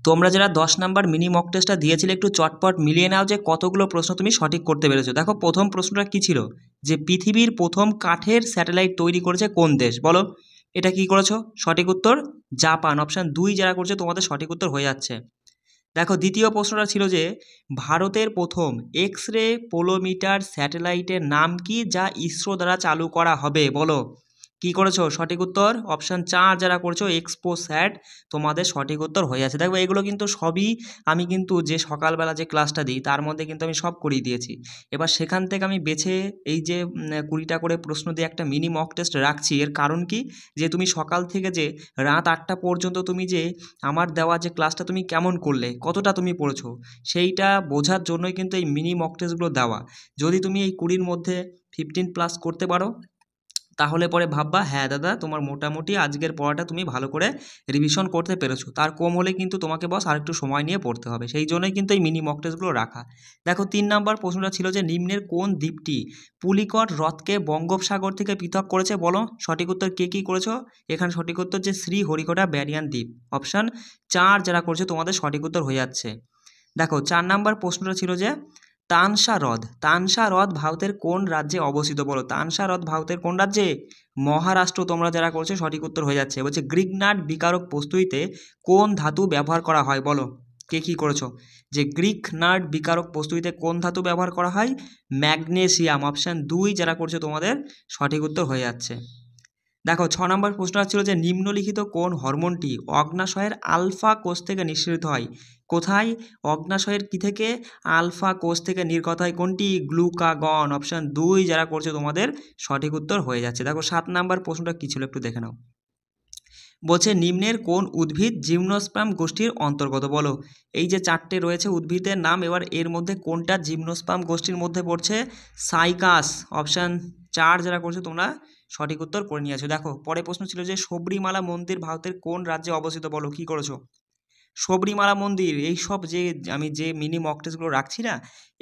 তোমরা যারা 10 number mini mock টেস্টটা দিয়েছিলে একটু চটপট মিলিয়ে নাও যে কতগুলো প্রশ্ন তুমি সঠিক করতে পেরেছো। দেখো প্রথম প্রশ্নটা কি ছিল, যে পৃথিবীর প্রথম কাঠের স্যাটেলাইট তৈরি করেছে কোন দেশ, বলো। এটা কি করেছো? সঠিক উত্তর জাপান। অপশান 2 যারা করছে তোমাদের সঠিক উত্তর হয়ে যাচ্ছে। দেখো দ্বিতীয় প্রশ্নটা ছিল যে ভারতের প্রথম এক্স রে পোলোমিটার স্যাটেলাইটের নাম কি, যা ইসরো দ্বারা চালু করা হবে, বলো। কি করেছো? সঠিক উত্তর অপশান 4 যারা করছো এক্সপো স্যাট, তোমাদের সঠিক উত্তর হয়ে আছে। দেখো এগুলো কিন্তু সবই আমি কিন্তু যে সকালবেলা যে ক্লাসটা দিই তার মধ্যে কিন্তু আমি সব করিয়ে দিয়েছি। এবার সেখান থেকে আমি বেছে এই যে 20টা করে প্রশ্ন দিয়ে একটা মিনি মক টেস্ট রাখছি। এর কারণ কি, যে তুমি সকাল থেকে যে রাত 8টা পর্যন্ত তুমি যে আমার দেওয়া যে ক্লাসটা তুমি কেমন করলে, কতটা তুমি পড়েছো, সেইটা বোঝার জন্যই কিন্তু এই মিনি মক টেস্টগুলো দেওয়া। যদি তুমি এই 20-র মধ্যে 15+ করতে পারো তাহলে পরে ভাববা হ্যাঁ দাদা তোমার মোটামুটি আজকের পড়াটা তুমি ভালো করে রিভিশন করতে পেরেছো। তার কম হলে কিন্তু তোমাকে বস আরেকটু সময় নিয়ে পড়তে হবে, সেই জন্যই কিন্তু এই মিনি মক টেস্টগুলো রাখা। দেখো 3 নাম্বার প্রশ্নটা ছিল যে নিম্নের কোন দ্বীপটি পুলিকট হ্রদকে বঙ্গোপসাগর থেকে পৃথক করেছে, বলো। সঠিক উত্তর কে কী করেছো? এখানে সঠিক উত্তর যে শ্রীহরিকোটা ব্যারিয়ান দ্বীপ। অপশান 4 যারা করছে তোমাদের সঠিক উত্তর হয়ে যাচ্ছে। দেখো 4 নাম্বার প্রশ্নটা ছিল যে তানসা হ্রদ ভারতের কোন রাজ্যে অবস্থিত, বলো। তানসা হ্রদ ভারতের কোন রাজ্যে? মহারাষ্ট্র। তোমরা যারা করছো সঠিক উত্তর হয়ে যাচ্ছে। বলছে গ্রিগনাট বিকারক প্রস্তুতিতে কোন ধাতু ব্যবহার করা হয়, বলো। কে কী করেছো? যে গ্রিগনাট বিকারক প্রস্তুতিতে কোন ধাতু ব্যবহার করা হয়? ম্যাগনেসিয়াম। অপশান 2 যারা করছো তোমাদের সঠিক উত্তর হয়ে যাচ্ছে। দেখো 6 নম্বর প্রশ্নটা ছিল যে নিম্নলিখিত কোন হরমোনটি অগ্ন্যাশয়ের আলফা কোষ থেকে নিঃসৃত হয়, কোথায়? অগ্ন্যাশয়ের কি থেকে? আলফা কোষ থেকে নির্গত হয় কোনটি? গ্লুকাগন। অপশান 2 যারা করছে তোমাদের সঠিক উত্তর হয়ে যাচ্ছে। দেখো 7 নাম্বার প্রশ্নটা কী ছিল একটু দেখে নাও। বলছে নিম্নের কোন উদ্ভিদ জিমনোস্পার্ম গোষ্ঠীর অন্তর্গত, বলো। এই যে 4টে রয়েছে উদ্ভিদের নাম, এবার এর মধ্যে কোনটা জিমনোস্পার্ম গোষ্ঠীর মধ্যে পড়ছে? সাইকাস। অপশান 4 যারা করছে তোমরা সঠিক উত্তর করে নিয়েছো। দেখো পরে প্রশ্ন ছিল যে শবরীমালা মন্দির ভারতের কোন রাজ্যে অবস্থিত, বলো। কী করেছো? শবরীমালা মন্দির। এই সব যে আমি যে মিনি মক টেস্টগুলো রাখছি না,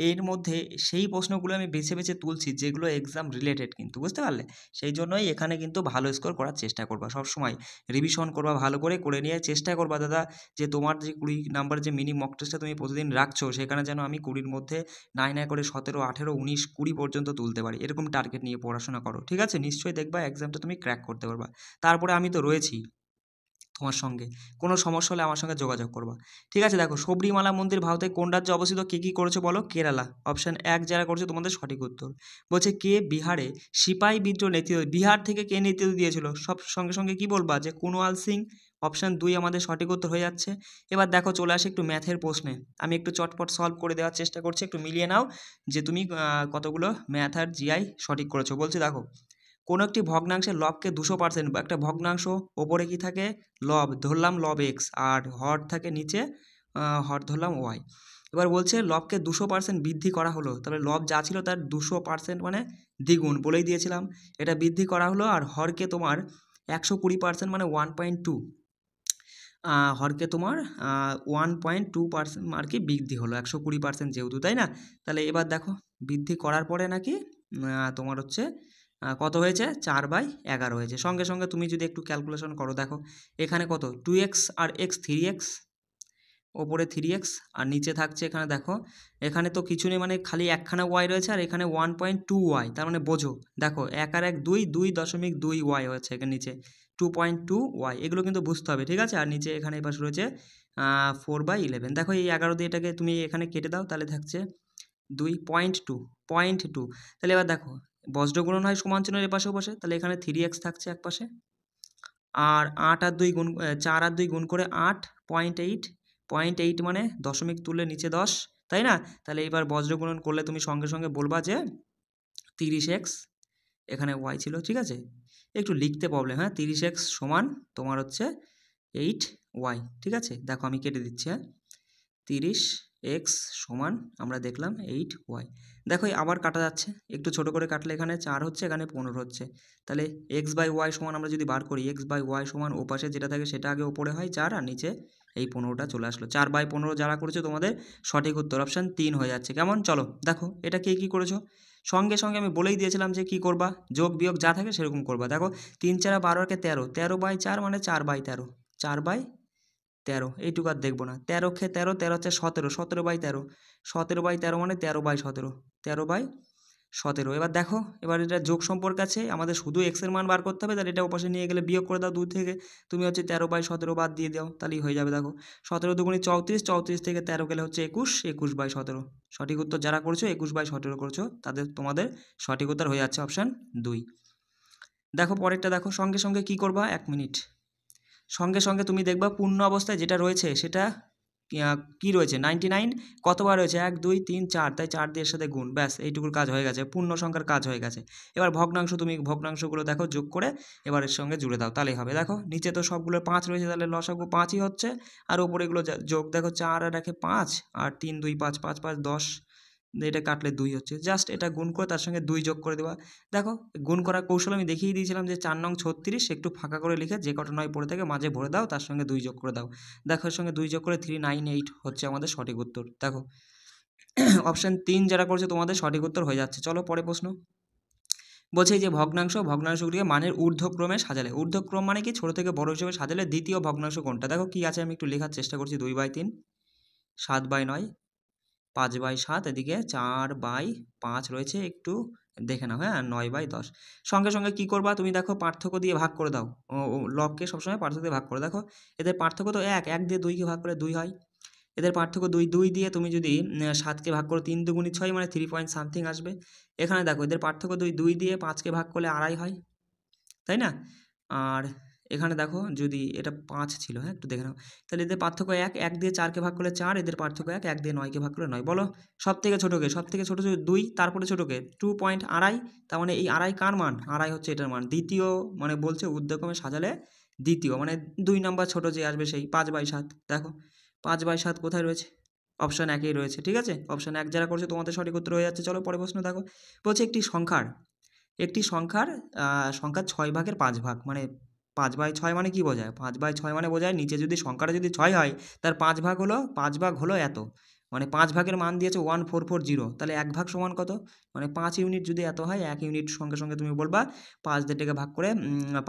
এর মধ্যে সেই প্রশ্নগুলো আমি বেছে বেছে তুলছি যেগুলো এক্সাম রিলেটেড, কিন্তু বুঝতে পারলে। সেই জন্যই এখানে কিন্তু ভালো স্কোর করার চেষ্টা করবা, সবসময় রিভিশন করবা, ভালো করে করে নিয়ে চেষ্টা করবা দাদা, যে তোমার যে 20 নাম্বার যে মিনি মক টেস্টটা তুমি প্রতিদিন রাখছো সেখানে যেন আমি 20-র মধ্যে নাই নাই করে 17, 18, 19, 20 পর্যন্ত তুলতে পারি, এরকম টার্গেট নিয়ে পড়াশোনা করো, ঠিক আছে? নিশ্চয়ই দেখবা এক্সামটা তুমি ক্র্যাক করতে পারবা। তারপরে আমি তো রয়েছি তোমার সঙ্গে, কোনো সমস্যা হলে আমার সঙ্গে যোগাযোগ করবা, ঠিক আছে? দেখো শবরীমালা মন্দির ভারতের কোন রাজ্যে অবস্থিত, কে কী করেছো বলো? কেরালা। অপশান 1 যারা করছে তোমাদের সঠিক উত্তর। বলছে কে বিহারে সিপাহী বিদ্রোহ নেতৃত্ব, বিহার থেকে কে নেতৃত্ব দিয়েছিল, সব সঙ্গে সঙ্গে কি বলবা? যে কুনওয়াল সিং। অপশান 2 আমাদের সঠিক উত্তর হয়ে যাচ্ছে। এবার দেখো চলে আসে একটু ম্যাথের প্রশ্নে, আমি একটু চটপট সলভ করে দেওয়ার চেষ্টা করছি, একটু মিলিয়ে নাও যে তুমি কতগুলো ম্যাথ আর জিআই সঠিক করেছো। বলছে দেখো কোনো একটি ভগ্নাংশের লবকে 200% বা একটা ভগ্নাংশ, ওপরে কি থাকে? লব, ধরলাম লব এক্স, আর হর থাকে নিচে, হর ধরলাম ওয়াই। এবার বলছে লবকে 200% বৃদ্ধি করা হলো, তাহলে লব যা ছিল তার 200% মানে দ্বিগুণ বলেই দিয়েছিলাম, এটা বৃদ্ধি করা হলো। আর হরকে তোমার 120% মানে 1.2, হরকে তোমার 1.2% আর কি বৃদ্ধি হলো, 120% যেহেতু, তাই না? তাহলে এবার দেখো বৃদ্ধি করার পরে নাকি তোমার হচ্ছে কত হয়েছে? 4/11 হয়েছে। সঙ্গে সঙ্গে তুমি যদি একটু ক্যালকুলেশন করো, দেখো এখানে কত 2x আর x 3x, ওপরে 3x আর নিচে থাকছে এখানে, দেখো এখানে তো কিছু নেই, মানে খালি একখানা ওয়াই রয়েছে আর এখানে 1.2y, তার মানে বোঝো দেখো 1 আর 1 2, 2.2y হয়েছে এখানে নিচে 2.2y, এগুলো কিন্তু বুঝতে হবে, ঠিক আছে? আর নিচে এখানে এবার রয়েছে 4/11। দেখো এই 11 দিয়ে এটাকে তুমি এখানে কেটে দাও, তাহলে থাকছে 2.2, তাহলে এবার দেখো বজ্র গুণন হয় সমান চিহ্নের এপাশে ওপাশে, তাহলে এখানে 3x থাকছে এক পাশে, আর 8 আর 2 গুণ 4 আর 2 গুণ করে 8.8 মানে দশমিক তুললে নিচে 10, তাই না? তাহলে এবার বজ্র গুণন করলে তুমি সঙ্গে সঙ্গে বলবা যে 30x, এখানে y ছিল, ঠিক আছে? একটু লিখতে প্রবলেম, হ্যাঁ। 30x সমান তোমার হচ্ছে 8y, ঠিক আছে? দেখো আমি কেটে দিচ্ছি, হ্যাঁ। 30x সমান আমরা দেখলাম 8y। দেখো আবার কাটা যাচ্ছে, একটু ছোট করে কাটলে এখানে 4 হচ্ছে, এখানে 15 হচ্ছে, তাহলে x/y সমান আমরা যদি বার করি x/y সমান ওপাশে যেটা থাকে সেটা আগে ওপরে হয় 4 আর নিচে এই 15টা চলে আসলো। 4/15 যারা করেছো তোমাদের সঠিক উত্তর অপশান 3 হয়ে যাচ্ছে। কেমন? চলো দেখো এটা কে কী করেছো, সঙ্গে সঙ্গে আমি বলেই দিয়েছিলাম যে কি করবা, যোগ বিয়োগ যা থাকে সেরকম করবা। দেখো 3 4 12 কে 13, 13/4 মানে 4/13, 4/13 13, এইটুকু আর দেখবো না। 13 × 13, 13 হচ্ছে 17, 17/13, 17/13 মানে 13/17, 13/17। এবার দেখো, এবার এটা যোগ সম্পর্ক আছে, আমাদের শুধু এক্সের মান বার করতে হবে, তাহলে এটা ওপাশে নিয়ে গেলে বিয়োগ করে দাও 2 থেকে, তুমি হচ্ছে 13/17 বাদ দিয়ে দাও, তাহলেই হয়ে যাবে। দেখো 17 দুগুণে 34, 34 থেকে 13 গেলে হচ্ছে 21, 21/17। সঠিক উত্তর যারা করছো 21/17 করছো তোমাদের সঠিক উত্তর হয়ে যাচ্ছে অপশান 2। দেখো পরেরটা দেখো, সঙ্গে সঙ্গে কি করবা, 1 মিনিট। সঙ্গে সঙ্গে তুমি দেখবা পূর্ণ অবস্থায় যেটা রয়েছে সেটা কি রয়েছে, 99 কতবার রয়েছে, 1 2 3 4, তাই 4 দিয়ে এর সাথে গুণ, ব্যাস এইটুকুর কাজ হয়ে গেছে, পূর্ণ সংখ্যার কাজ হয়ে গেছে। এবার ভগ্নাংশ, তুমি ভগ্নাংশগুলো দেখো যোগ করে এবার এর সঙ্গে জুড়ে দাও, তাহলেই হবে। দেখো নিচে তো সবগুলো 5 রয়েছে, তাহলে লসাগু 5ই হচ্ছে, আর উপরে এগুলো যোগ, দেখো 4 আর 1 5, আর 3 2 5, 5 5 10, এটা কাটলে 2 হচ্ছে, জাস্ট এটা গুণ করে তার সঙ্গে 2 যোগ করে দেওয়া। দেখো গুণ করার কৌশল আমি দেখিয়ে দিয়েছিলাম যে 4 নং 36 একটু ফাঁকা করে লিখে যে কটা নয় পড়ে থাকে মাঝে ভরে দাও, তার সঙ্গে 2 যোগ করে দাও। দেখো এর সঙ্গে 2 যোগ করে 398 হচ্ছে আমাদের সঠিক উত্তর। দেখো অপশান 3 যারা করছে তোমাদের সঠিক উত্তর হয়ে যাচ্ছে। চলো পরে প্রশ্ন বলছে যে ভগ্নাংশগুলিকে মানের ঊর্ধ্বক্রমে সাজালে, ঊর্ধ্বক্রম মানে কি, ছোট থেকে বড় হিসেবে সাজালে দ্বিতীয় ভগ্নাংশ কোনটা। দেখো কি আছে, আমি একটু লেখার চেষ্টা করছি। 2/3, 7/9, 5/7, এদিকে 4/5 রয়েছে, একটু দেখে নাও, হ্যাঁ 9/10। সঙ্গে সঙ্গে কি করবা তুমি, দেখো পার্থক্য দিয়ে ভাগ করে দাও, লবকে সবসময় পার্থক্য দিয়ে ভাগ করে। দেখো এদের পার্থক্য তো 1, 1 দিয়ে 2কে ভাগ করে 2 হয়, এদের পার্থক্য 2, 2 দিয়ে তুমি যদি 7কে ভাগ করো 3 2 6 মানে 3 পয়েন্ট সামথিং আসবে। এখানে দেখো এদের পার্থক্য 2, 2 দিয়ে 5কে ভাগ করলে 2.5 হয়, তাই না? আর এখানে দেখো যদি এটা 5 ছিল, হ্যাঁ একটু দেখে নাও, তাহলে এদের পার্থক্য 1, 1 দিয়ে 4কে ভাগ করলে 4, এদের পার্থক্য 1, 1 দিয়ে 9কে ভাগ করলে 9। বলো সব থেকে ছোটোকে, সব থেকে ছোটো 2, তারপরে ছোটোকে 2.2, তার মানে এই 2.5 কার মান, 2.5 হচ্ছে এটার মান, দ্বিতীয় মানে বলছে ঊর্ধ্বক্রমে সাজালে দ্বিতীয়, মানে 2 নাম্বার ছোটো যে আসবে সেই 5/7। দেখো 5/7 কোথায় রয়েছে, অপশান 1এই রয়েছে, ঠিক আছে। অপশান 1 যারা করছে তোমাদের সঠিক উত্তর হয়ে যাচ্ছে। চলো পরে প্রশ্ন দেখো, বলছে একটি সংখ্যার 6 ভাগের 5 ভাগ, মানে 5/6 মানে কি বোঝায়, 5/6 মানে বোঝায় নিচে যদি সংখ্যাটা যদি 6 হয় তার 5 ভাগ হলো এত, মানে 5 ভাগের মান দিয়েছে 1440, তাহলে 1 ভাগ সমান কত, মানে 5 ইউনিট যদি এত হয়, 1 ইউনিট সঙ্গে সঙ্গে তুমি বলবা 5 দিয়ে এটাকে ভাগ করে,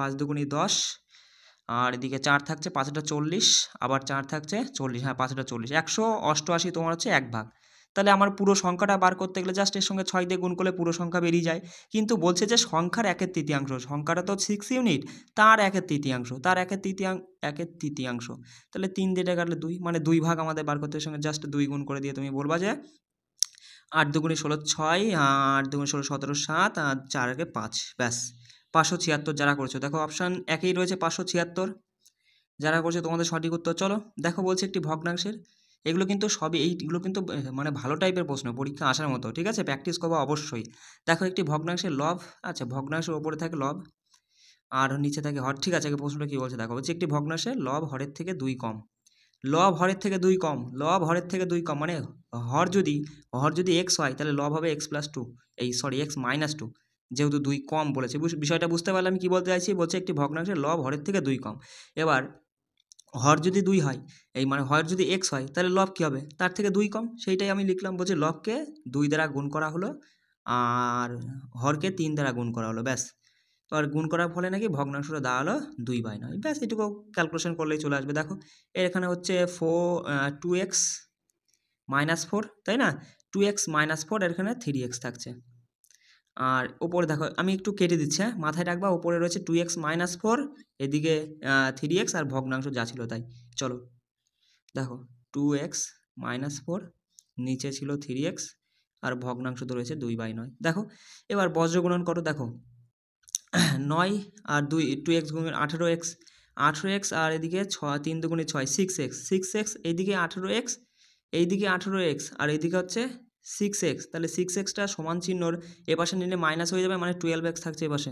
5 দুগুণি 10, আর এদিকে 4 থাকছে, 5টা 40, আবার 4 থাকছে 40, হ্যাঁ 5টা 40, 188 তোমার হচ্ছে 1 ভাগ। তাহলে আমার পুরো সংখ্যাটা বার করতে গেলে জাস্ট এর সঙ্গে 6 দিয়ে গুণ করলে পুরো সংখ্যা বেরিয়ে যায়, কিন্তু বলছে যে সংখ্যার 1/3, সংখ্যাটা তো 6 ইউনিট, তার 1/3, তার 1/3, তাহলে 3 দিয়ে এটা কাটলে 2, মানে 2 ভাগ আমাদের বার করতে, সঙ্গে জাস্ট 2 গুণ করে দিয়ে তুমি বলবা যে 8 দুগুণে 16 6, 8 দুগুণে 16 17 7, আর 4 একে 5, ব্যাস 576 যারা করেছো। দেখো অপশান 1এই রয়েছে 576 যারা করছে তোমাদের সঠিক উত্তর। চলো দেখো বলছে একটি ভগ্নাংশের, এগুলো কিন্তু সবই, এইগুলো কিন্তু মানে ভালো টাইপের প্রশ্ন, পরীক্ষা আসার মতো, ঠিক আছে, প্র্যাকটিস করবো অবশ্যই। দেখো একটি ভগ্নাংশের লব, আচ্ছা ভগ্নাংশের ওপরে থাকে লব আর নিচে থাকে হর, ঠিক আছে। প্রশ্নটা কী বলছে দেখো, বলছে একটি ভগ্নাংশের লব হরের থেকে 2 কম, লব হরের থেকে 2 কম, লব হরের থেকে 2 কম, মানে হর যদি এক্স হয় তাহলে লব হবে x+2, x-2, যেহেতু 2 কম বলেছে। বিষয়টা বুঝতে পারলে আমি কী বলতে চাইছি, বলছে একটি ভগ্নাংশের লব হরের থেকে 2 কম। এবার হর যদি 2 হয়, এই মানে হর যদি x হয় তাহলে লব কী হবে, তার থেকে 2 কম, সেইটাই আমি লিখলাম। বলছে লবকে 2 দ্বারা গুণ করা হলো আর হরকে 3 দ্বারা গুণ করা হলো, ব্যাস। আর গুণ করার ফলে নাকি ভগ্নাংশটা দাঁড়ালো 2/9, ব্যাস এটুকু ক্যালকুলেশন করলেই চলে আসবে। দেখো এখানে হচ্ছে 2x - 4, তাই না, 2x - 4, এখানে 3x থাকছে, আর ওপরে দেখো আমি একটু কেটে দিচ্ছি, হ্যাঁ মাথায় রাখবা, ওপরে রয়েছে 2x - 4, এদিকে 3x, আর ভগ্নাংশ যা ছিল তাই। চলো দেখো 2x - 4, নিচে ছিল 3x, আর ভগ্নাংশ তো রয়েছে 2/9। দেখো এবার বজ্রগুণন করো, দেখো 9 আর 2x গুণের 18x, আর এদিকে 3 দুগুণে 6, 6x, এইদিকে 18x, এইদিকে 18x, আর এইদিকে হচ্ছে 6x, তাহলে 6xটা সমান চিহ্নর এপাশে নিলে মাইনাস হয়ে যাবে, মানে 12x থাকছে এপাশে।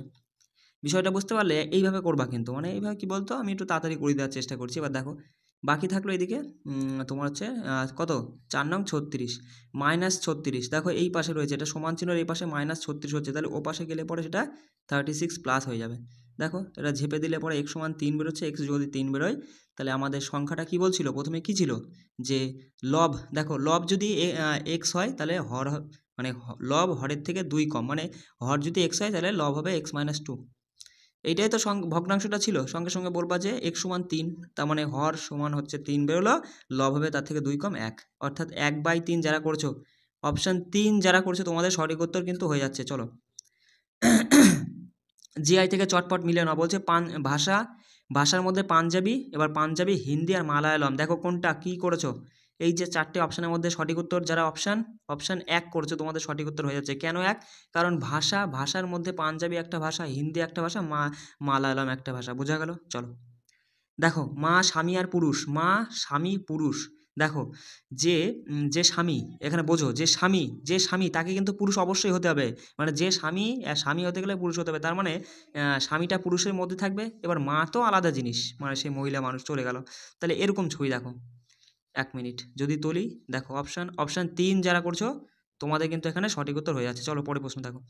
বিষয়টা বুঝতে পারলে এইভাবে করবা কিন্তু, মানে এইভাবে কী বলতো, আমি একটু তাড়াতাড়ি করে দেওয়ার চেষ্টা করছি। এবার দেখো বাকি থাকলো এদিকে তোমার হচ্ছে কত, 4 নং 36 -36, দেখো এই পাশে রয়েছে, এটা সমান চিহ্নর এই পাশে -36 হচ্ছে, তাহলে ও পাশে গেলে পরে সেটা 36 প্লাস হয়ে যাবে। দেখো এটা ঝেপে দিলে পরে x = 3 বেরোচ্ছে, x যদি 3 বেরোয় তাহলে আমাদের সংখ্যাটা কি বলছিল, প্রথমে কি ছিল যে লব, দেখো লব যদি x হয় তাহলে হর, মানে লব হরের থেকে 2 কম, মানে হর যদি x হয় তাহলে লব হবে x - 2, এইটাই তো ভগ্নাংশটা ছিল, সঙ্গে সঙ্গে বলবা যে x সমান 3, তার মানে হর সমান হচ্ছে 3 বেরোলো, লব হবে তার থেকে 2 কম 1, অর্থাৎ 1/3 যারা করছো, অপশান 3 যারা করছো তোমাদের সঠিক উত্তর কিন্তু হয়ে যাচ্ছে। চলো জিআই থেকে চটপট মিলিয়ে নাও, বলছে ভাষার মধ্যে পাঞ্জাবি, এবার পাঞ্জাবি, হিন্দি আর মালায়ালম, দেখো কোনটা কি করেছো, এই যে 4টে অপশানের মধ্যে সঠিক উত্তর যারা অপশান 1 করছো তোমাদের সঠিক উত্তর হয়ে যাচ্ছে। কেন 1? কারণ ভাষার মধ্যে পাঞ্জাবি একটা ভাষা, হিন্দি একটা ভাষা, মালায়ালম একটা ভাষা, বোঝা গেল। চলো দেখো মা স্বামী আর পুরুষ, মা স্বামী পুরুষ, দেখো যে স্বামী, এখানে বোঝো যে স্বামী তাকে কিন্তু পুরুষ অবশ্যই হতে হবে, মানে যে স্বামী হতে গেলে পুরুষ হতে হবে, তার মানে স্বামীটা পুরুষের মধ্যে থাকবে। এবার মা তো আলাদা জিনিস, মানে সে মহিলা মানুষ, চলে গেল। তাহলে এরকম ছবি দেখো, 1 মিনিট যদি তুলি, দেখো অপশান 3 যারা করছো তোমাদের কিন্তু এখানে সঠিক উত্তর হয়ে যাচ্ছে। চলো পরে প্রশ্ন দেখো,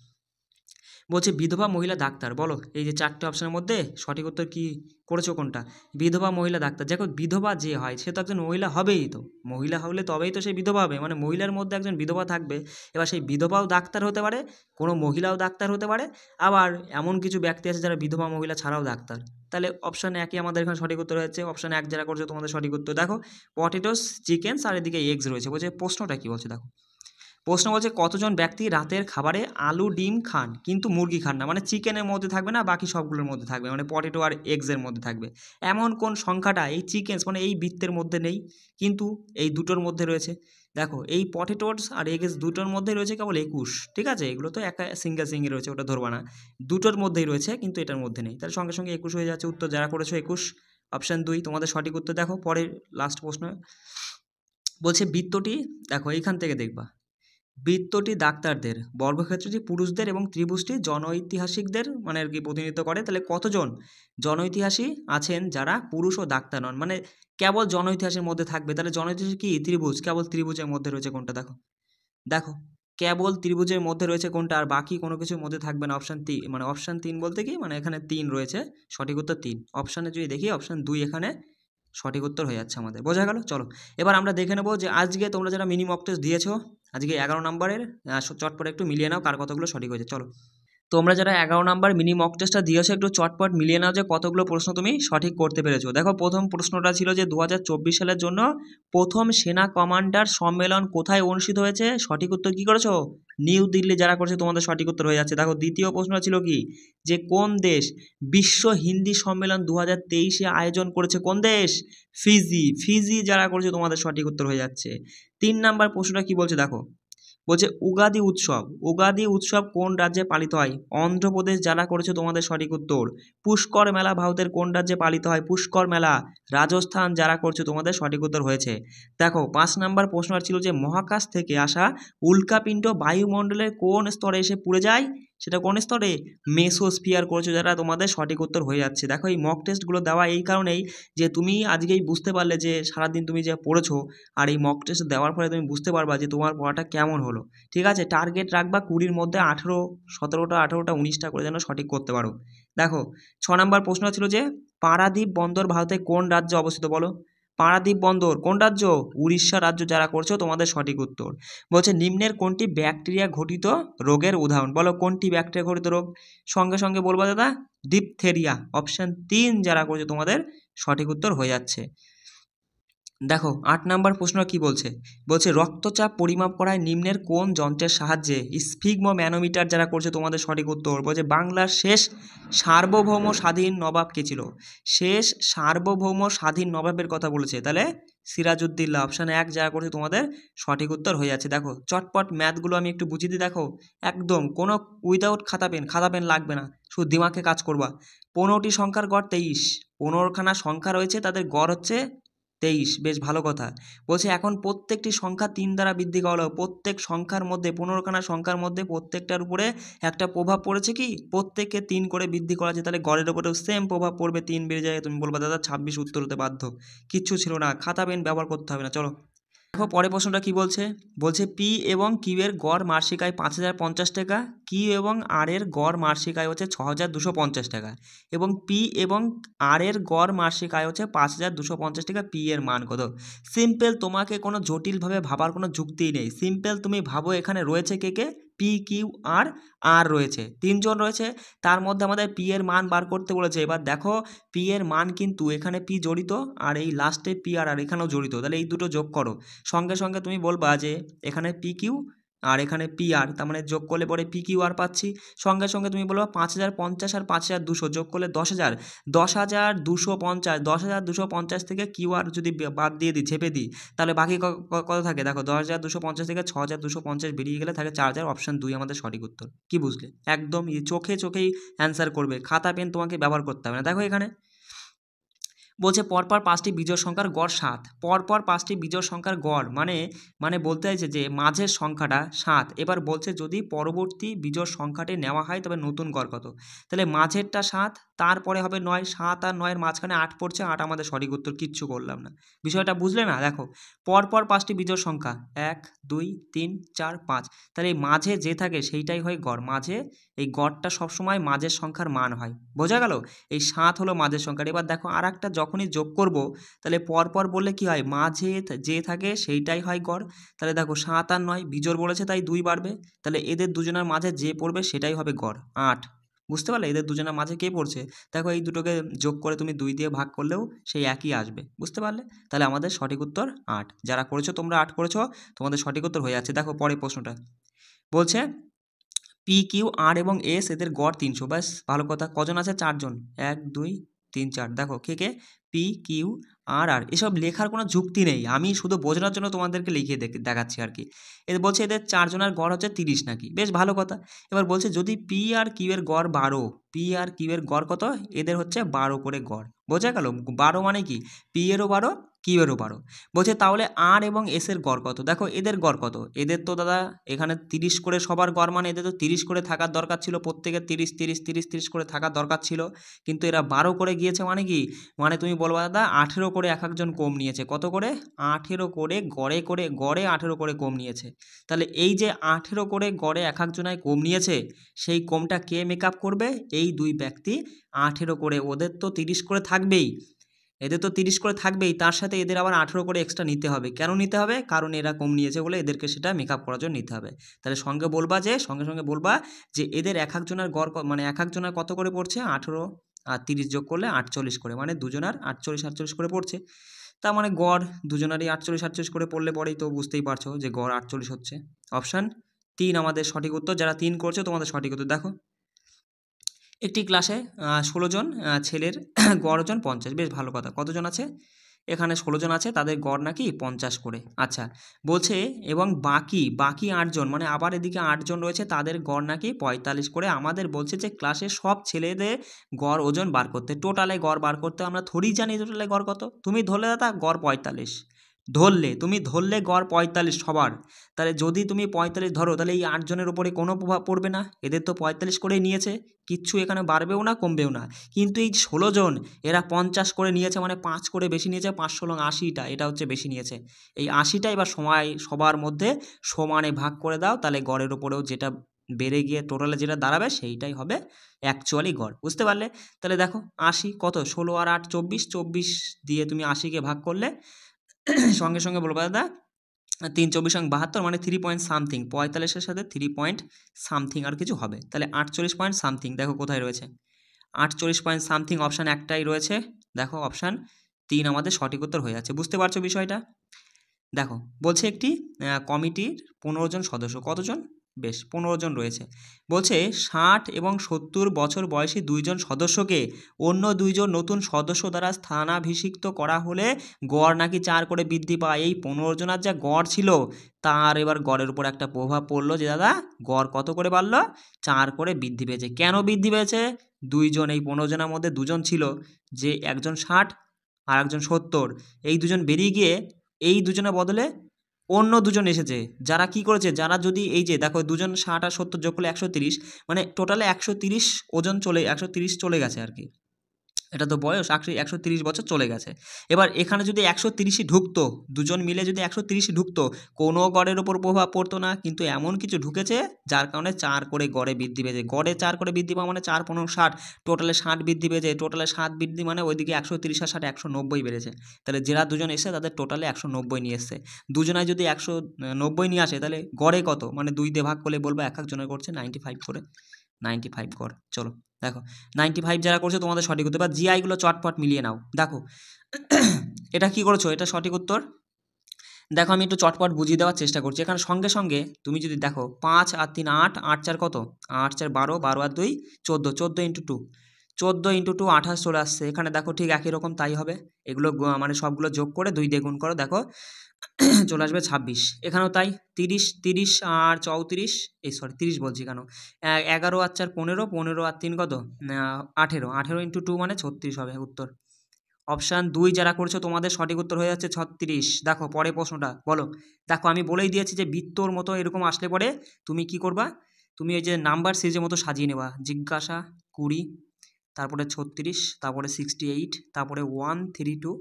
বলছে বিধবা মহিলা ডাক্তার, বলো এই যে 4টে অপশানের মধ্যে সঠিক উত্তর কি করেছো কোনটা? বিধবা মহিলা ডাক্তার, দেখো বিধবা যে হয় সে তো একজন মহিলা হবেই, তো মহিলা হলে তবেই তো সে বিধবা হবে, মানে মহিলার মধ্যে একজন বিধবা থাকবে। এবার সেই বিধবাও ডাক্তার হতে পারে, কোনো মহিলাও ডাক্তার হতে পারে, আবার এমন কিছু ব্যক্তি আছে যারা বিধবা মহিলা ছাড়াও ডাক্তার। তাহলে অপশান 1ই আমাদের এখানে সঠিক উত্তর হচ্ছে। অপশান 1 যারা করছো তোমাদের সঠিক উত্তর। দেখো পটেটোস, চিকেন আর এদিকে এগস রয়েছে। বলছে প্রশ্নটা কি বলছে দেখো, প্রশ্ন বলছে কতজন ব্যক্তি রাতের খাবারে আলু ডিম খান কিন্তু মুরগি খান না, মানে চিকেনের মধ্যে থাকবে না, বাকি সবগুলোর মধ্যে থাকবে, মানে পটেটো আর এগসের মধ্যে থাকবে। এমন কোন সংখ্যাটা এই চিকেন মানে এই বৃত্তের মধ্যে নেই, কিন্তু এই দুটোর মধ্যে রয়েছে। দেখো এই পটেটোস আর এগস দুটোর মধ্যে রয়েছে কেবল 21, ঠিক আছে, এগুলো তো একা সিঙ্গেল রয়েছে, ওটা ধরবা না, দুটোর মধ্যেই রয়েছে কিন্তু এটার মধ্যে নেই, তাহলে সঙ্গে সঙ্গে 21 হয়ে যাচ্ছে উত্তর যারা করেছো 21। অপশান 2 তোমাদের সঠিক উত্তর। দেখো পরের লাস্ট প্রশ্ন বলছে বৃত্তটি, দেখো এইখান থেকে দেখবা, বৃত্তটি ডাক্তারদের, বর্গক্ষেত্রটি পুরুষদের এবং ত্রিভুজটি জনৈতিহাসিকদের মানে আর কি প্রতিনিধিত্ব করে। তাহলে কতজন জনৈতিহাসিক আছেন যারা পুরুষ ও ডাক্তার নন, মানে কেবল জনৈতিহাসের মধ্যে থাকবে। তাহলে জনৈতিহাসিক কি ত্রিভুজ, কেবল ত্রিভুজের মধ্যে রয়েছে কোনটা, দেখো দেখো কেবল ত্রিভুজের মধ্যে রয়েছে কোনটা, আর বাকি কোনো কিছুর মধ্যে থাকবে না। অপশান 3 বলতে কি, মানে এখানে 3 রয়েছে, সঠিক উত্তর 3। অপশানে যদি দেখি অপশান 2 এখানে সঠিক উত্তর হয়ে যাচ্ছে আমাদের, বোঝা গেল। চলো এবার আমরা দেখে নেবো যে আজকে তোমরা যারা মিনি মক টেস্ট দিয়েছো, আজকে 11 নম্বরের, চটপট একটু মিলিয়ে নাও কার কতগুলো সঠিক হয়েছে। চলো তোমরা যারা 11 নম্বর মিনি মক টেস্টটা দিয়েছো একটু চটপট মিলিয়ে নাও যে কতগুলো প্রশ্ন তুমি সঠিক করতে পেরেছো। দেখো প্রথম প্রশ্নটা ছিল যে 2024 সালের জন্য প্রথম সেনা কমান্ডার সম্মেলন কোথায় অনুষ্ঠিত হয়েছে, সঠিক উত্তর কি করেছো? নিউ দিল্লি যারা করেছে তোমাদের সঠিক উত্তর হয়ে যাচ্ছে। দেখো দ্বিতীয় প্রশ্ন ছিল কি, যে কোন দেশ বিশ্ব হিন্দি সম্মেলন 2023-এ আয়োজন করেছে, কোন দেশ? ফিজি যারা করেছে তোমাদের সঠিক উত্তর হয়ে যাচ্ছে। 3 নাম্বার প্রশ্নটা কি বলছে দেখো, বলছে উগাদি উৎসব কোন রাজ্যে পালিত হয়? অন্ধ্রপ্রদেশ যারা করেছে তোমাদের সঠিক উত্তর। পুষ্কর মেলা ভারতের কোন রাজ্যে পালিত হয়? পুষ্কর মেলা রাজস্থান যারা করছে তোমাদের সঠিক উত্তর হয়েছে। দেখো 5 নাম্বার প্রশ্ন ছিল যে মহাকাশ থেকে আসা উল্কাপিণ্ড বায়ুমণ্ডলের কোন স্তরে এসে পুড়ে যায়, সেটা কোন স্তরে? মেসোস্ফিয়ার করেছে যারা তোমাদের সঠিক উত্তর হয়ে যাচ্ছে। দেখো এই মক টেস্টগুলো দেওয়া এই কারণেই যে তুমি আজকেই বুঝতে পারলে যে সারাদিন তুমি যে পড়েছো, আর এই মক টেস্ট দেওয়ার পরে তুমি বুঝতে পারবা যে তোমার পড়াটা কেমন হলো। ঠিক আছে, টার্গেট রাখবা 20-র মধ্যে 17টা 18টা 19টা করে যেন সঠিক করতে পারো। দেখো 6 নম্বর প্রশ্ন ছিল যে পারাদ্বীপ বন্দর ভারতের কোন রাজ্যে অবস্থিত, বলো? পারাদ্বীপ বন্দর কোন রাজ্য? উড়িষ্যা রাজ্য যারা করছো তোমাদের সঠিক উত্তর। বলছে নিম্নের কোনটি ব্যাকটেরিয়া ঘটিত রোগের উদাহরণ, বলো কোনটি ব্যাকটেরিয়া ঘটিত রোগ? সঙ্গে সঙ্গে বলবা দাদা ডিপথেরিয়া। অপশান 3 যারা করছে তোমাদের সঠিক উত্তর হয়ে যাচ্ছে। দেখো 8 নাম্বার প্রশ্ন কি বলছে, বলছে রক্তচাপ পরিমাপ করায় নিম্নের কোন যন্ত্রের সাহায্যে? স্ফিগমোম্যানোমিটার যারা করছে তোমাদের সঠিক উত্তর। বলছে বাংলার শেষ সার্বভৌম স্বাধীন নবাব কে ছিল? শেষ সার্বভৌম স্বাধীন নবাবের কথা বলেছে, তাহলে সিরাজউদ্দৌলা। অপশান 1 যারা করছে তোমাদের সঠিক উত্তর হয়ে যাচ্ছে। দেখো চটপট ম্যাথগুলো আমি একটু বুঝিয়ে দিই। দেখো একদম কোনো উইদাউট খাতা পেন লাগবে না, শুধু দিমাগে কাজ করবা। 15টি সংখ্যার গড় 23, 15খানা সংখ্যা রয়েছে তাদের গড় হচ্ছে 23, বেশ ভালো কথা। বলছে এখন প্রত্যেকটি সংখ্যা 3 দ্বারা বৃদ্ধি করা হলো, প্রত্যেক সংখ্যার মধ্যে 15খানা সংখ্যার মধ্যে প্রত্যেকটার উপরে একটা প্রভাব পড়েছে কি, প্রত্যেককে 3 করে বৃদ্ধি করা আছে, তাহলে গড়ের উপরেও সেম প্রভাব পড়বে, 3 বেড়ে যায়। তুমি বলবা দাদা 26 উত্তর হতে বাধ্য, কিচ্ছু ছিল না, খাতা পেন ব্যবহার করতে হবে না। চলো দেখো পরের প্রশ্নটা কি বলছে, বলছে পি এবং কিউ এর গড় মাসিক আয় 5050 টাকা, কিউ এবং আর এর গড় মাসিক আয় হচ্ছে 6250 টাকা, এবং পি এবং আর এর গড় মাসিক আয় হচ্ছে 5250 টাকা। পি এর মান কত? সিম্পল, তোমাকে কোনো জটিলভাবে ভাবার কোনো যুক্তিই নেই। সিম্পল তুমি ভাবো এখানে রয়েছে কে কে? পি কিউ আর আর রয়েছে, তিনজন রয়েছে, তার মধ্যে আমাদের পি এর মান বার করতে বলেছে। এবার দেখো পি এর মান কিন্তু এখানে পি জড়িত আর এই লাস্টে পি আর এখানেও জড়িত, তাহলে এই দুটো যোগ করো। সঙ্গে সঙ্গে তুমি বলবা যে এখানে পি কিউ আর এখানে পি আর, তার মানে যোগ করলে পরে পি কিউ আর পাচ্ছি। সঙ্গে সঙ্গে তুমি বলবা 5050 আর 5200 যোগ করলে 10,000, 10,250, 10,250 থেকে কিউ আর যদি বাদ দিয়ে দিই, ছেপে দিই, তাহলে বাকি কত থাকে দেখো, 10,250 থেকে 6,250 বেরিয়ে গেলে থাকে 4,000। অপশান 2 আমাদের সঠিক উত্তর। কি বুঝলে? একদম চোখে চোখেই অ্যান্সার করবে, খাতা পেন তোমাকে ব্যবহার করতে হবে না। দেখো এখানে বলছে পরপর 5টি বিজোড় সংখ্যার গড় 7, পরপর 5টি বিজোড় সংখ্যার গড় মানে বলতে চাইছে যে মাঝের সংখ্যাটা 7। এবার বলছে যদি পরবর্তী বিজোড় সংখ্যাটি নেওয়া হয় তবে নতুন গড় কত, তাহলে মাঝেরটা 7, তারপরে হবে 9, 7 আর 9-এর মাঝখানে 8 পড়ছে, 8 আমাদের সঠিক উত্তর, কিচ্ছু করলাম না। বিষয়টা বুঝলে না? দেখো পরপর 5টি বিজোড় সংখ্যা 1 2 3 4 5, তাহলে এই মাঝে যে থাকে সেইটাই হয় গড়, মাঝে এই গড়টা সবসময় মাঝের সংখ্যার মান হয়। বোঝা গেল? এই 7 হলো মাঝের সংখ্যা। এবার দেখো আর একটা যখনই যোগ করব, তাহলে পরপর বললে কি হয়, মাঝে যে থাকে সেইটাই হয় গড়। তাহলে দেখো 7 আর 9 বিজোড় বলেছে তাই 2 বাড়বে, তাহলে এদের দুজনের মাঝে যে পড়বে সেটাই হবে গড় 8। বুঝতে পারলে? এদের দুজনের মাঝে কে পড়ছে, দেখো এই দুটোকে যোগ করে তুমি 2 দিয়ে ভাগ করলেও সেই একই আসবে। বুঝতে পারলে? তাহলে আমাদের সঠিক উত্তর 8। যারা করেছো তোমরা 8 করেছো, তোমাদের সঠিক উত্তর হয়ে যাচ্ছে। দেখো পরের প্রশ্নটা বলছে পি কিউ আর এবং এস এদের গড় 300। ব্যাস ভালো কথা। কজন আছে? 4 জন। 1 2 3 4। দেখো কে কে? পি কিউ আর আর। এসব লেখার কোনো যুক্তি নেই, আমি শুধু বোঝানোর জন্য তোমাদেরকে লিখিয়ে দেখাচ্ছি আর কি। এদের বলছে এদের 4 জনের গড় হচ্ছে 30 নাকি, বেশ ভালো কথা। এবার বলছে যদি পি আর কিউ এর গড় 12, পি আর কিউ এর গড় কত? এদের হচ্ছে 12 করে গড়। বোঝা গেল? 12 মানে কি, পি এরও 12 কিউ এরও 12। বলছে তাহলে আর এবং এস এর গড় কত? দেখো এদের গড় কত, এদের তো দাদা এখানে 30 করে সবার গড়, মানে এদের তো 30 করে থাকার দরকার ছিল, প্রত্যেকের 30 30 30 30 করে থাকার দরকার ছিল, কিন্তু এরা 12 করে গিয়েছে। মানে কি, মানে তুমি বলবা দাদা 18 করে এক একজন কম নিয়েছে। কত করে? 18 করে গড়ে 18 করে কম নিয়েছে। তাহলে এই যে 18 করে গড়ে এক একজনায় কম নিয়েছে, সেই কমটা কে মেকআপ করবে? এই দুই ব্যক্তি 18 করে, ওদের তো 30 করে থাকবেই, এদের তো 30 করে থাকবেই, তার সাথে এদের আবার 18 করে এক্সট্রা নিতে হবে। কেন নিতে হবে? কারণ এরা কম নিয়েছে বলে এদেরকে সেটা মেকআপ করার জন্য নিতে হবে। তাহলে সঙ্গে সঙ্গে বলবা যে এদের এক একজনের গড় মানে এক একজনের কত করে পড়ছে? 18 আর 30 যোগ করলে 48 করে, মানে দুজনার 48 48 করে পড়ছে। তার মানে গড় দুজনারই 48 48 করে পড়লে পরেই তো বুঝতেই পারছো যে গড় 48 হচ্ছে। অপশান 3 আমাদের সঠিক উত্তর। যারা 3 করছো তোমাদের সঠিক উত্তর। দেখো একটি ক্লাসে 16 জন ছেলের গড় ওজন 50। বেশ ভালো কথা। কতজন আছে? এখানে 16 জন আছে, তাদের গড় নাকি 50 করে। আচ্ছা বলছে এবং বাকি 8 জন, মানে আবার এদিকে 8 জন রয়েছে, তাদের গড় নাকি 45 করে। আমাদের বলছে যে ক্লাসে সব ছেলেদের গড় ওজন বার করতে, টোটালে গড় বার করতে। আমরা থোড়ি জানি টোটালে গড় কত। তুমি ধরলে দাদা গড় 45, তুমি ধরলে গড় 45 সবার। তাহলে যদি তুমি 45 ধরো, তাহলে এই 8 জনের উপরে কোনো প্রভাব পড়বে না, এদের তো 45 করেই নিয়েছে, কিচ্ছু এখানে বাড়বেও না কমবেও না। কিন্তু এই 16 জন এরা 50 করে নিয়েছে, মানে 5 করে বেশি নিয়েছে, 5 16 80টা, এটা হচ্ছে বেশি নিয়েছে। এই 80টা এবার সবার মধ্যে সমানে ভাগ করে দাও, তাহলে গড়ের উপরেও যেটা বেড়ে গিয়ে টোটালে যেটা দাঁড়াবে সেইটাই হবে অ্যাকচুয়ালি গড়। বুঝতে পারলে? তাহলে দেখো 80 কত, 16 আর 8 24, 24 দিয়ে তুমি 80কে ভাগ করলে সঙ্গে সঙ্গে বলবো দাদা 3 24 72, মানে 3 পয়েন্ট সামথিং, 45-এর সাথে 3 পয়েন্ট সামথিং আর কিছু হবে, তাহলে 48 পয়েন্ট সামথিং। দেখো কোথায় রয়েছে 48 পয়েন্ট সামথিং, অপশান একটাই রয়েছে। দেখো অপশান 3 আমাদের সঠিক উত্তর হয়ে যাচ্ছে। বুঝতে পারছো বিষয়টা? দেখো বলছে একটি কমিটির 15 জন সদস্য, কতজন? বেশ 15 জন রয়েছে। বলছে 60 এবং 70 বছর বয়সী 2 জন সদস্যকে অন্য 2 জন নতুন সদস্য দ্বারা স্থানাভিষিক্ত করা হলে গড় নাকি 4 করে বৃদ্ধি পায়। এই 15 জনের যা গড় ছিল, তার এবার গড়ের উপর একটা প্রভাব পড়লো যে দাদা গড় কত করে বাড়লো? 4 করে বৃদ্ধি পেয়েছে। কেন বৃদ্ধি পেয়েছে? 2 জন, এই 15 জনের মধ্যে 2 জন ছিল, যে একজন 60 আর একজন 70, এই 2 জন বেরিয়ে গিয়ে এই দুজনের বদলে অন্য 2 জন এসেছে, যারা কি করেছে, যারা যদি এই যে দেখো 2 জন 60 আর 70 যোগ করলে 130, মানে টোটালে 130 ওজন 130 চলে গেছে আর কি। এটা তো বয়স 130 বছর চলে গেছে। এবার এখানে যদি 130ই ঢুকতো, দুজন মিলে যদি 130ই ঢুকতো, কোনো গড়ের ওপর প্রভাব পড়তো না, কিন্তু এমন কিছু ঢুকেছে যার কারণে 4 করে গড়ে বৃদ্ধি পেয়েছে। গড়ে 4 করে বৃদ্ধি পাওয়া মানে 4 15 60, টোটালে 60 বৃদ্ধি পেয়েছে। টোটালে 7 বৃদ্ধি মানে ওইদিকে 130 আর 60 190 বেড়েছে। তাহলে যারা দুজন এসে তাদের টোটালে 190 নিয়ে এসছে। দুজনায় যদি 190 নিয়ে আসে তাহলে গড়ে কত, মানে 2 দিয়ে ভাগ করলে বলবো এক একজনের করছে 95 করে, 95 গড়। চলো দেখো 95 যারা করছো তোমাদের সঠিক উত্তর। বা জিআইগুলো চটপট মিলিয়ে নাও। দেখো এটা কি করেছো, এটা সঠিক উত্তর। দেখো আমি একটু চটপট বুঝিয়ে দেওয়ার চেষ্টা করছি। এখানে সঙ্গে সঙ্গে তুমি যদি দেখো 5 আর 3 8, 8 4 কত, 8 4 12, 12 আর 2 14, 14 ইন্টু 2, 14 ইন্টু 2 28 চলে আসছে। এখানে দেখো ঠিক একই রকম তাই হবে। এগুলো মানে সবগুলো যোগ করে 2 দিয়ে গুণ করো, দেখো চলে আসবে 26। এখানেও তাই 30, 30 আর 34, এই সরি 30 বলছি কেন, 11 আর 4 15, 15 আর 3 কত, 18, 18 ইন্টু 2 মানে 36 হবে উত্তর। অপশান 2 যারা করছো তোমাদের সঠিক উত্তর হয়ে যাচ্ছে 36। দেখো পরে প্রশ্নটা বলো। দেখো আমি বলেই দিয়েছি যে বৃত্তর মতো এরকম আসলে পরে তুমি কি করবা, তুমি ওই যে নাম্বার সিরিজের মতো সাজিয়ে নেবা। জিজ্ঞাসা 20, তারপরে 36, তারপরে 68, তারপরে 132,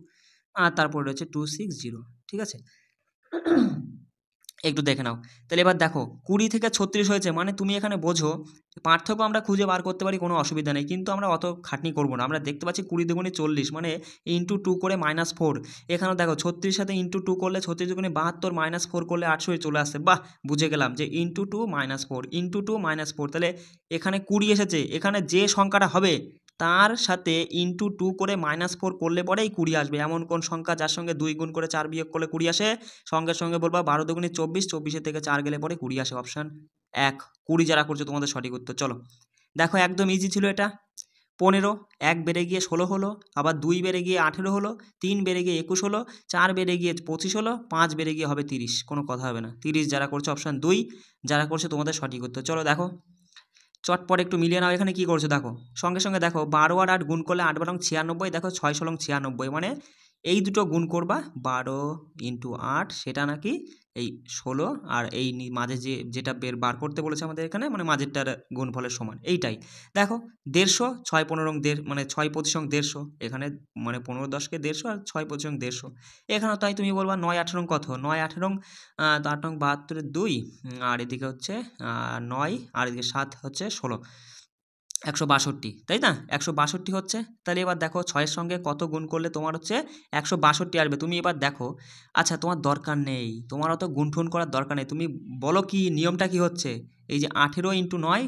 আর তারপরে রয়েছে 260। ঠিক আছে, একটু দেখে নাও। তাহলে এবার দেখো 20 থেকে 36 হয়েছে, মানে তুমি এখানে বোঝো পার্থক্য আমরা খুঁজে বার করতে পারি, কোনো অসুবিধা নেই, কিন্তু আমরা অত খাটনি করবো না। আমরা দেখতে পাচ্ছি 20 দুগুণে 40, মানে ইন্টু 2 করে -4। এখানেও দেখো 36 সাথে ইন্টু 2 করলে 36 দুগুণে 72, -4 করলে 800 চলে আসছে। বাহ, বুঝে গেলাম যে ইন্টু 2 -4, ইন্টু 2 -4। তাহলে এখানে 20 এসেছে, এখানে যে সংখ্যাটা হবে তার সাথে ইন্টু 2 করে -4 করলে পরেই 20 আসবে। এমন কোন সংখ্যা যার সঙ্গে 2 গুণ করে 4 বিয়োগ করলে 20 আসে? সঙ্গে সঙ্গে বলবা 12 দুগুণে 24, 24 থেকে 4 গেলে পরে 20 আসে। অপশান 1 20 যারা করছে তোমাদের সঠিক উত্তর। চলো দেখো একদম ইজি ছিল এটা। 15, 1 বেড়ে গিয়ে 16 হলো, আবার 2 বেড়ে গিয়ে 18 হলো, 3 বেড়ে গিয়ে 21 হলো, 4 বেড়ে গিয়ে 25 হলো, 5 বেড়ে গিয়ে হবে 30। কোনো কথা হবে না। 30 যারা করছে অপশান 2 যারা করছে তোমাদের সঠিক উত্তর। চলো দেখো চটপট একটু মিলিয়ে নাও। এখানে কি করছো দেখো, সঙ্গে সঙ্গে দেখো 12 আর 8 গুণ করলে 8 12 96, দেখো 6 ষোলং 96, মানে এই দুটো গুণ করবা 12 ইন্টু 8, সেটা নাকি এই 16, আর এই মাঝে যেটা বার করতে বলেছে আমাদের এখানে, মানে মাঝেরটার গুণফলের সমান এইটাই। দেখো 150, 6 15 মানে 6 25 150, এখানে মানে 15 10কে 150 আর 6 25 150। এখানেও তাই তুমি বলবা 9 18 কত, 9 18 8 নং 72 2, আর এদিকে হচ্ছে 9, আর এদিকে 7 হচ্ছে 16, 162, তাই না? 162 হচ্ছে। তাহলে এবার দেখো 6-এর সঙ্গে কত গুণ করলে তোমার হচ্ছে 162 আসবে। তুমি এবার দেখো, আচ্ছা তোমার দরকার নেই, তোমার অত গুণঠুন করার দরকার নেই। তুমি বলো কি নিয়মটা কি হচ্ছে, এই যে 18 ইন্টু 9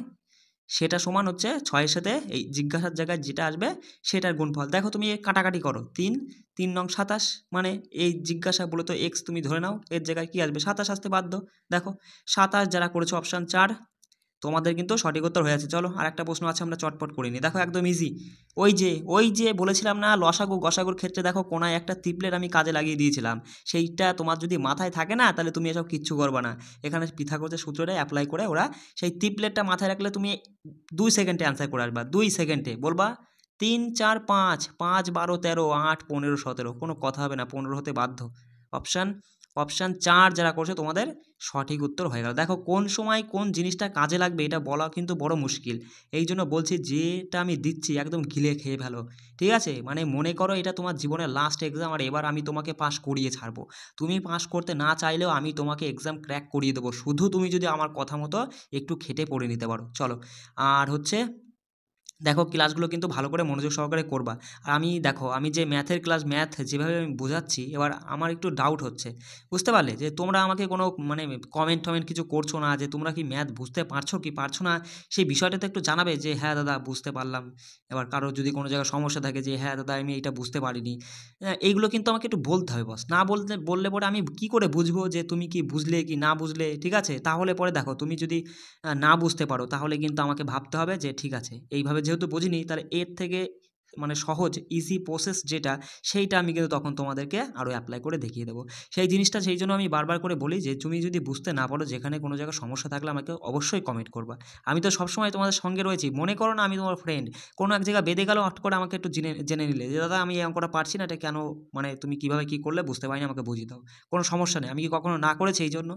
সেটা সমান হচ্ছে 6-এর সাথে এই জিজ্ঞাসার জায়গায় যেটা আসবে সেটার গুণফল। দেখো তুমি কাটাকাটি করো, 3 3 নং 27, মানে এই জিজ্ঞাসা বলে তো এক্স তুমি ধরে নাও, এর জায়গায় কি আসবে 27 আসতে বাধ্য। দেখো 27 যারা করেছো অপশান 4 তোমাদের কিন্তু সঠিক উত্তর হয়ে আছে। চলো আর একটা প্রশ্ন আছে, আমরা চটপট করে নিই। দেখো একদম ইজি। ওই যে বলেছিলাম না লসাগু গসাগুর ক্ষেত্রে দেখো কোনায় একটা ত্রিপলেট আমি কাজে লাগিয়ে দিয়েছিলাম, সেইটা তোমার যদি মাথায় থাকে না তাহলে তুমি এসব কিচ্ছু করবে না। এখানে পিথাগোরাসের সূত্রটা অ্যাপ্লাই করে ওরা সেই ত্রিপলেটটা মাথায় রাখলে তুমি 2 সেকেন্ডে অ্যান্সার করে আসবা। 2 সেকেন্ডে বলবা 3 4 5, 5 12 13, 8 15 17, কোনো কথা হবে না, 15 হতে বাধ্য। অপশান 4 যারা করছে তোমাদের সঠিক উত্তর হয়ে গেল। দেখো কোন সময় কোন জিনিসটা কাজে লাগবে এটা বলা কিন্তু বড় মুশকিল, এই জন্য বলছি যেটা আমি দিচ্ছি একদম গিলে খেয়ে ফেলো। ঠিক আছে, মানে মনে করো এটা তোমার জীবনের লাস্ট এক্সাম, আর এবার আমি তোমাকে পাস করিয়ে ছাড়বো। তুমি পাস করতে না চাইলেও আমি তোমাকে এক্সাম ক্র্যাক করিয়ে দেবো, শুধু তুমি যদি আমার কথা মতো একটু খেটে পড়ে নিতে পারো। চলো আর হচ্ছে দেখো ক্লাসগুলো কিন্তু ভালো করে মনোযোগ সহকারে করবা। আর দেখো আমি যে ম্যাথের ক্লাস, ম্যাথ যেভাবে আমি বোঝাচ্ছি, এবার আমার একটু ডাউট হচ্ছে, বুঝতে পারলে, যে তোমরা আমাকে কোনো মানে কমেন্ট কিছু করছো না, যে তোমরা কি ম্যাথ বুঝতে পারছো কি পারছো না, সেই বিষয়টাতে একটু জানাবে যে হ্যাঁ দাদা বুঝতে পারলাম। এবার কারো যদি কোনো জায়গায় সমস্যা থাকে যে হ্যাঁ দাদা আমি এটা বুঝতে পারিনি, এইগুলো কিন্তু আমাকে একটু বলতে হবে বস। না বললে পরে আমি কি করে বুঝবো যে তুমি কি বুঝলে কি না বুঝলে? ঠিক আছে, তাহলে পরে দেখো তুমি যদি না বুঝতে পারো তাহলে কিন্তু আমাকে ভাবতে হবে যে ঠিক আছে এইভাবে যেহেতু বুঝিনি, তাহলে এর থেকে মানে সহজ ইজি প্রসেস যেটা, সেইটা আমি কিন্তু তখন তোমাদেরকে আরও অ্যাপ্লাই করে দেখিয়ে দেবো। সেই জিনিসটা, সেই জন্য আমি বারবার করে বলি যে তুমি যদি বুঝতে না পারো, যেখানে কোনো জায়গায় সমস্যা থাকলে আমাকে অবশ্যই কমেন্ট করবা। আমি তো সবসময় তোমাদের সঙ্গে রয়েছি, মনে করো না আমি তোমার ফ্রেন্ড, কোনো এক জায়গায় বেঁধে গেল হট করে আমাকে একটু জেনে নিলে যে দাদা আমি এই অঙ্কটা পারছি না, এটা কেন, মানে তুমি কীভাবে কী করলে বুঝতে পারিনি, আমাকে বুঝিয়ে দাও। কোনো সমস্যা নেই, আমি কি কখনো না করেছি এই জন্য।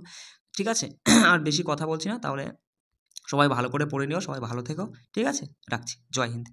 ঠিক আছে, আর বেশি কথা বলছি না, তাহলে সবাই ভালো করে পড়ে নিও, সবাই ভালো থেকো। ঠিক আছে, রাখছি। জয় হিন্দ।